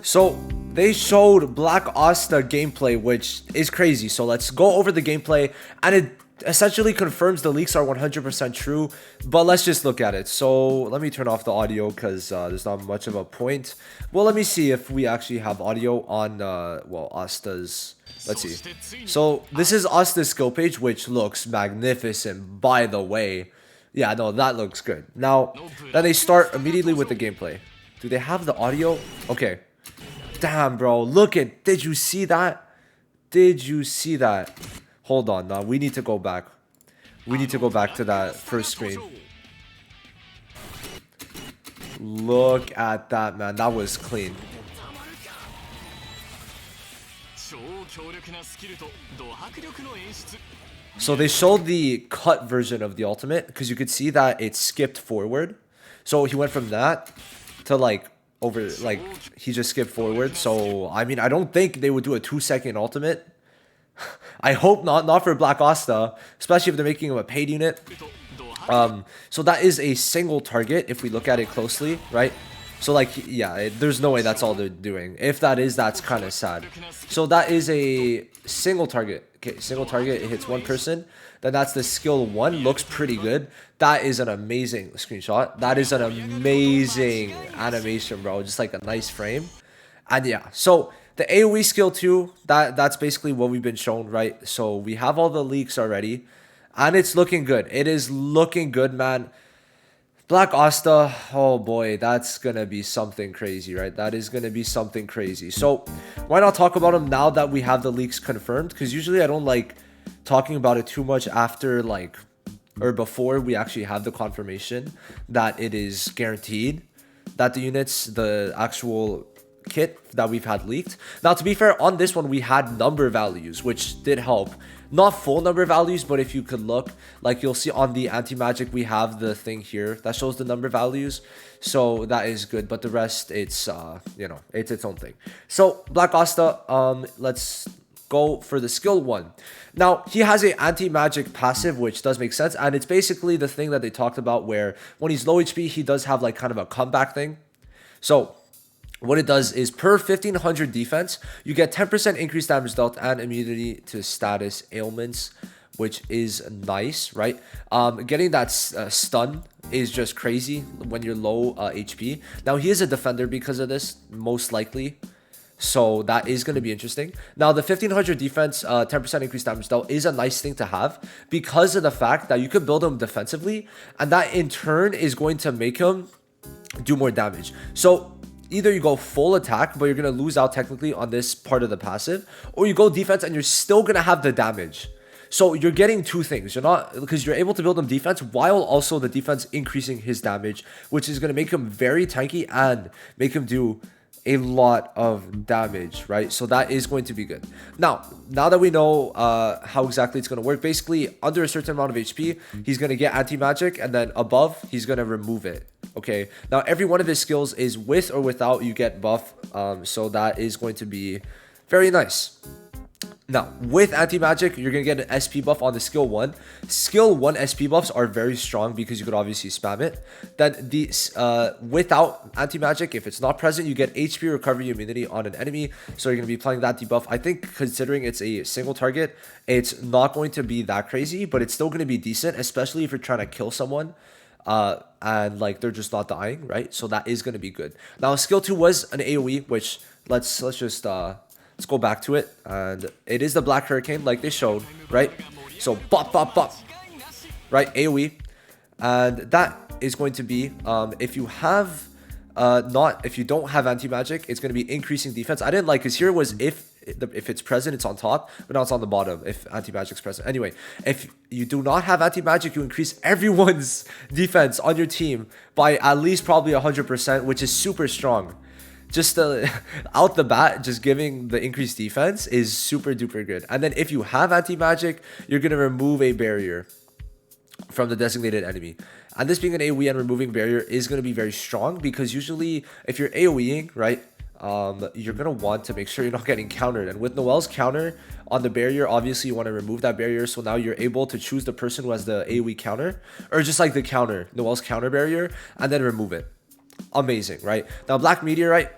So they showed Black Asta gameplay, which is crazy. So let's go over the gameplay, and it essentially confirms the leaks are 100% true. But let's just look at it. So let me turn off the audio because there's not much of a point. Well, let me see if we actually have audio on well, Asta's. Let's see. So this is Asta's skill page, which looks magnificent, by the way. Yeah, no, that looks good. Now, then they start immediately with the gameplay. Do they have the audio? Okay. Damn, bro. Look at... Did you see that? Did you see that? Hold on. Now, we need to go back. We need to go back to that first screen. Look at that, man. That was clean. So they showed the cut version of the ultimate because you could see that it skipped forward. So he went from that to like over, like he just skipped forward. So I mean, I don't think they would do a 2-second ultimate. I hope not for Black Asta, especially if they're making him a paid unit. So that is a single target if we look at it closely, right? So like, yeah, there's no way that's all they're doing. If that is, that's kind of sad. So that is a single target. Okay, single target, it hits one person. Then that's the skill 1. Looks pretty good. That is an amazing screenshot. That is an amazing animation, bro. Just like a nice frame. And yeah, so the AoE skill 2, that's basically what we've been shown, right? So we have all the leaks already. And it's looking good. It is looking good, man. Black Asta, oh boy, that's gonna be something crazy, right? That is gonna be something crazy. So why not talk about him now that we have the leaks confirmed? Because usually I don't like talking about it too much after like, or before we actually have the confirmation that it is guaranteed that the units, the actual kit that we've had leaked. Now, to be fair, on this one we had number values, which did help. Not full number values, but if you could look, like you'll see on the anti-magic, we have the thing here that shows the number values. So that is good, but the rest, it's, you know, it's its own thing. So Black Asta, let's go for the skill 1. Now, he has a anti-magic passive, which does make sense. And it's basically the thing that they talked about where when he's low HP, he does have like kind of a comeback thing. So what it does is per 1500 defense, you get 10% increased damage dealt and immunity to status ailments, which is nice, right? Getting that stun is just crazy when you're low HP. Now, he is a defender because of this, most likely. So that is going to be interesting. Now, the 1500 defense, 10% increased damage dealt is a nice thing to have because of the fact that you could build him defensively. And that in turn is going to make him do more damage. So either you go full attack, but you're going to lose out technically on this part of the passive, or you go defense and you're still going to have the damage. So you're getting two things. You're not, because you're able to build him defense while also the defense increasing his damage, which is going to make him very tanky and make him do a lot of damage, right? So that is going to be good. Now that we know how exactly it's going to work, basically under a certain amount of HP, he's going to get anti-magic, and then above, he's going to remove it. Okay, now every one of his skills is with or without you get buff, so that is going to be very nice. Now, with anti-magic, you're going to get an SP buff on the skill 1. Skill 1 SP buffs are very strong because you could obviously spam it. Then the without anti-magic, if it's not present, you get HP recovery immunity on an enemy. So you're going to be applying that debuff. I think considering it's a single target, it's not going to be that crazy, but it's still going to be decent, especially if you're trying to kill someone. And like they're just not dying, right? So that is going to be good. Now, skill 2 was an AoE, which let's just let's go back to it. And it is the Black Hurricane, like they showed, right? So bop bop bop, right? AoE, and that is going to be if you have if you don't have anti-magic, it's going to be increasing defense. I didn't like, because here was if it's present, it's on top, but now it's on the bottom if anti-magic's present. Anyway, if you do not have anti-magic, you increase everyone's defense on your team by at least probably 100%, which is super strong. Just out the bat, just giving the increased defense is super duper good. And then if you have anti-magic, you're going to remove a barrier from the designated enemy. And this being an AoE and removing barrier is going to be very strong, because usually if you're AoEing, right, you're going to want to make sure you're not getting countered. And with Noel's counter on the barrier, obviously you want to remove that barrier. So now you're able to choose the person who has the AoE counter, or just like the counter, Noel's counter barrier, and then remove it. Amazing, right? Now, Black Meteorite,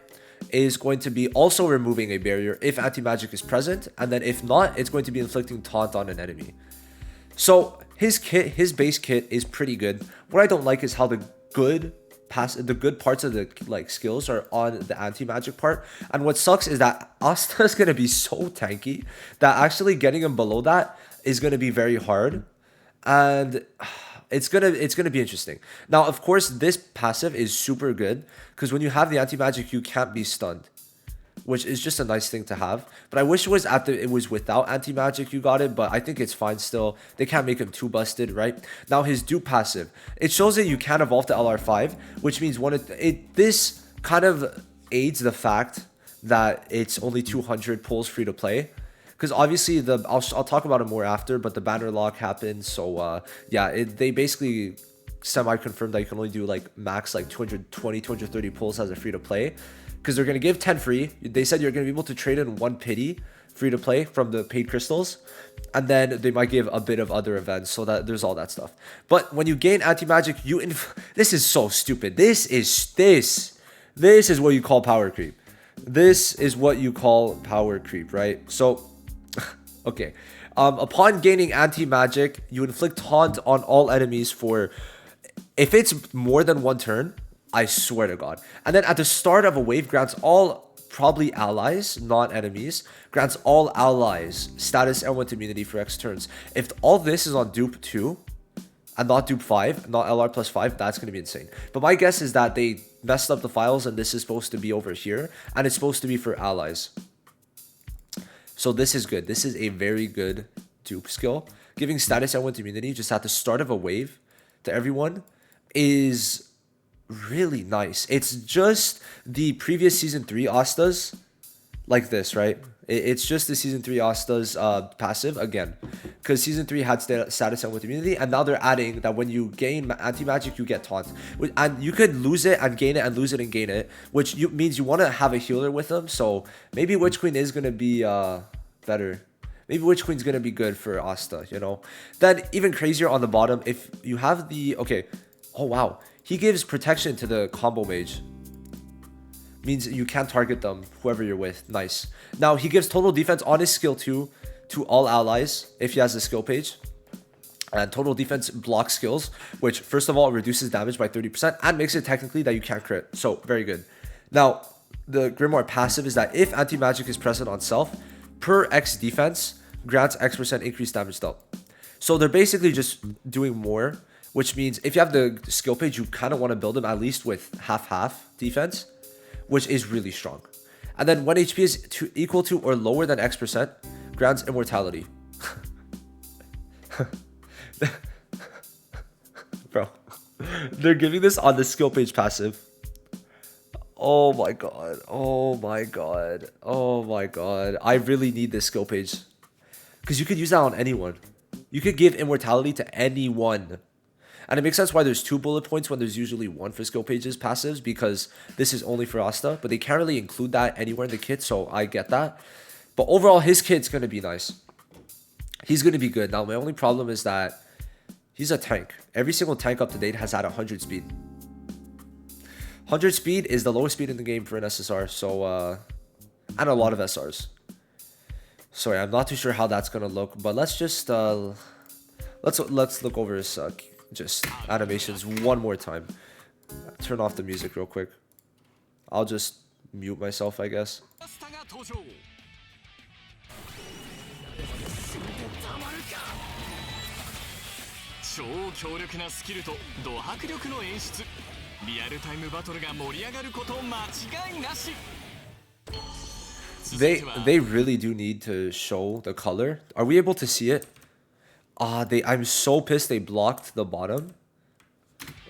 is going to be also removing a barrier if anti-magic is present, and then if not, it's going to be inflicting taunt on an enemy. So his base kit is pretty good. What I don't like is how the good parts of the like skills are on the anti-magic part, and what sucks is that Asta is gonna be so tanky that actually getting him below that is gonna be very hard, and it's gonna be interesting. Now, of course, this passive is super good because when you have the anti-magic, you can't be stunned, which is just a nice thing to have. But I wish it was without anti-magic you got it, but I think it's fine still. They can't make him too busted, right? Now his dupe passive, it shows that you can evolve to LR5, which means this kind of aids the fact that it's only 200 pulls free to play. Because obviously I'll talk about it more after, but the banner lock happened, so yeah, they basically semi-confirmed that you can only do like max like 220, 230 pulls as a free to play. Because they're going to give 10 free. They said you're going to be able to trade in 1 pity free to play from the paid crystals. And then they might give a bit of other events, so that there's all that stuff. But when you gain anti-magic, this is so stupid. This is what you call power creep. This is what you call power creep, right? So, okay. Upon gaining anti-magic, you inflict taunt on all enemies for, if it's more than 1 turn, I swear to God. And then at the start of a wave, grants all, probably allies, not enemies, grants all allies status L1 immunity for X turns. If all this is on dupe 2 and not dupe 5, not LR plus 5, that's going to be insane. But my guess is that they messed up the files and this is supposed to be over here, and it's supposed to be for allies. So this is good. This is a very good dupe skill. Giving status L1 immunity just at the start of a wave to everyone is really nice. It's just the previous season 3 Astas like this, right? It's just the season 3 Asta's passive again, because season 3 had status and with immunity, and now they're adding that when you gain anti-magic you get taunt, and you could lose it and gain it and lose it and gain it, which means you want to have a healer with them. So maybe Witch Queen is going to be better. Maybe Witch Queen's going to be good for Asta, you know. Then even crazier on the bottom, if you have the, okay, oh wow, he gives protection to the combo mage. Means you can't target them, whoever you're with. Nice. Now he gives total defense on his skill 2 to all allies if he has a skill page. And total defense block skills, which first of all reduces damage by 30% and makes it technically that you can't crit. So very good. Now the Grimoire passive is that if anti-magic is present on self, per X defense grants X% increased damage dealt. So they're basically just doing more, which means if you have the skill page, you kind of want to build them at least with half defense, which is really strong. And then when HP is equal to or lower than X%, grants immortality. Bro, they're giving this on the skill page passive. Oh my god. Oh my god. Oh my god. I really need this skill page, because you could use that on anyone. You could give immortality to anyone. And it makes sense why there's 2 bullet points when there's usually 1 for skill pages passives, because this is only for Asta, but they can't really include that anywhere in the kit, so I get that. But overall, his kit's going to be nice. He's going to be good. Now, my only problem is that he's a tank. Every single tank up to date has had 100 speed. 100 speed is the lowest speed in the game for an SSR, so, and a lot of SRs. Sorry, I'm not too sure how that's going to look, but let's just, let's look over his, just animations one more time. Turn off the music real quick. I'll just mute myself, I guess. They really do need to show the color. Are we able to see it? I'm so pissed they blocked the bottom.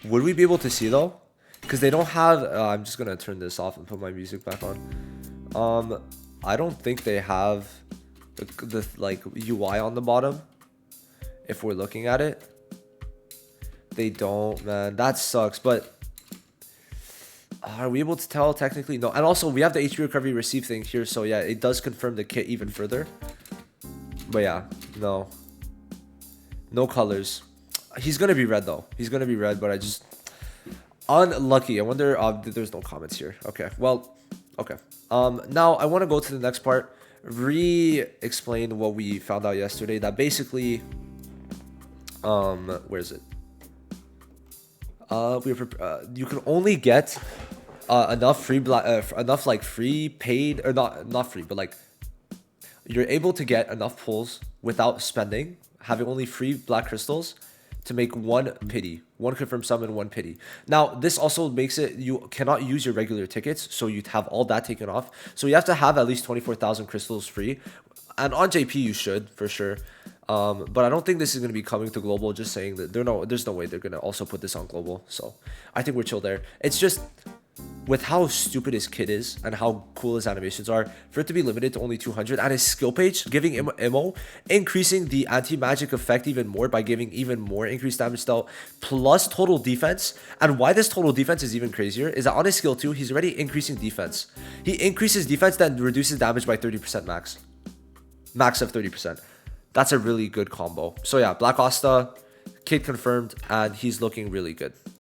Would we be able to see though? Because they don't have, I'm just gonna turn this off and put my music back on. I don't think they have the like UI on the bottom. If we're looking at it, they don't, man. That sucks. But are we able to tell technically? No. And also we have the HP recovery receive thing here, so yeah, it does confirm the kit even further. But yeah, no. No colors. He's gonna be red though. He's gonna be red, but I just unlucky. I wonder. There's no comments here. Okay. Well, Okay. Now I want to go to the next part, re-explain what we found out yesterday. That basically, where is it? You can only get enough enough like free paid or not free, but like you're able to get enough pulls without spending, having only free black crystals to make one pity, one confirmed summon, one pity. Now, this also makes it you cannot use your regular tickets, so you'd have all that taken off. So you have to have at least 24,000 crystals free. And on JP, you should for sure. But I don't think this is going to be coming to global. Just saying that there's no way they're going to also put this on global. So I think we're chill there. It's just with how stupid his kit is and how cool his animations are, for it to be limited to only 200, and his skill page giving him ammo, increasing the anti-magic effect even more by giving even more increased damage dealt, plus total defense. And why this total defense is even crazier is that on his skill 2, he's already increasing defense. He increases defense, then reduces damage by 30% max. Max of 30%. That's a really good combo. So yeah, Black Asta, kit confirmed, and he's looking really good.